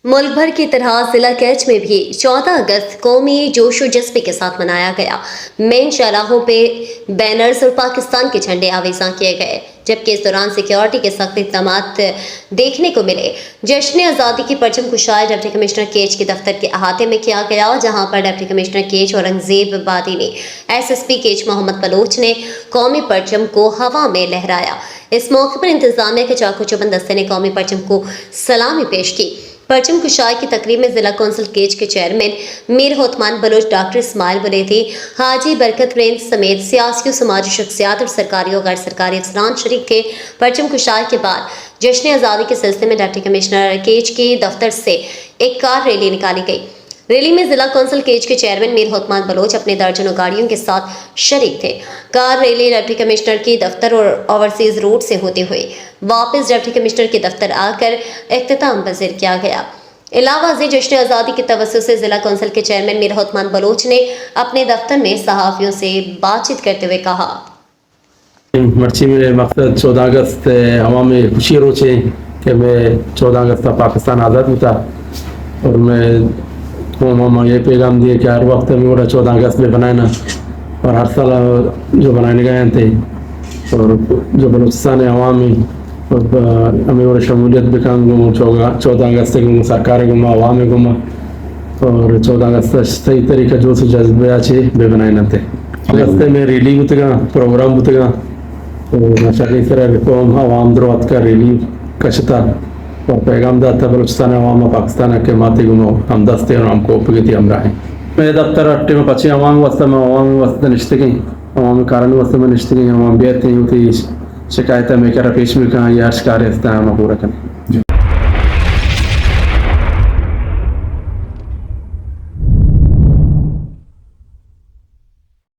मुल्क भर की तरह जिला कैच में भी 14 अगस्त कौमी जोशो जज्बे के साथ मनाया गया। मेन चौराहों पे बैनर्स और पाकिस्तान के झंडे आवेज़ां किए गए, जबकि इस दौरान सिक्योरिटी के सख्त इक़दामात देखने को मिले। जश्न आज़ादी की परचम कुशाई डिप्टी कमिश्नर केच के दफ्तर के अहाते में किया गया, जहां पर डिप्टी कमिश्नर केच औरंगजेब बादी ने SSP केच मोहम्मद बलोच ने कौमी परचम को हवा में लहराया। इस मौके पर इंतजामिया के चाकू चौबंद दस्ते ने कौमी परचम को सलामी पेश की। परचम कुशाई की तकरीब में जिला कौंसिल केच के चेयरमैन मीर होतमान बलोच, डॉक्टर इस्माइल बुलेती, हाजी बरकत रेंज समेत सियासी और समाजी शख्सियात और सरकारी और गैर सरकारी अफसरान शरीक थे। परचम कुशाई के बाद जश्न आज़ादी के सिलसिले में डिप्टी कमिश्नर केच के दफ्तर से एक कार रैली निकाली गई। रैली में जिला कौंसिल केच के चेयरमैन मीर होतमान बलोच अपने दर्जनों गाड़ियों के साथ शरीक थे। कार रैली डिप्टी कमिश्नर की दफ्तर और ओवरसीज रोड से होते हुए वापस डिप्टी कमिश्नर के दफ्तर आकर इख्तिताम पजीर किया गया। इलावा जश्न आज़ादी की तवज्जो से जिला कौंसिल के चेयरमैन मीर होतमान बलोच ने अपने दफ्तर में सहाफ़ियों से बातचीत करते हुए कहा, मर्ची में मकसद 14 अगस्त हवा में खुशी रोज है कि मैं 14 अगस्त पाकिस्तान आज़ाद हुआ और मैं मामा ये पैगाम दिए कि हर वक्त में वो 14 अगस्त में बनाना और हर साल जो बनाने गए थे और जो बलूचिस्तान अवाम में हमें वो शमूलियत भी काम घूमो 14 अगस्त घूमो सरकार घूमा अवाम घूमा और 14 अगस्त सही तरीका जो जज्बे अच्छे बे बनाए थे। अगस्त में रैली बुतगा प्रोग्राम बुतगा तो माशा इस तरह कौम अवाम दरवात का रैली कशता और पैगाम दाता बलूचिस्तान अवाम पाकिस्तान के माते गुमो हम दस्ते और हमको उपगति हम रहे मैं दफ्तर अट्टे में पची अवाम वस्ता में अवाम वस्ता निश्चित गई अवाम कारण वस्ता में निश्चित गई अवाम बेहतर होती शिकायत में क्या पेश में कहाँ या शिकार हम पूरा करें।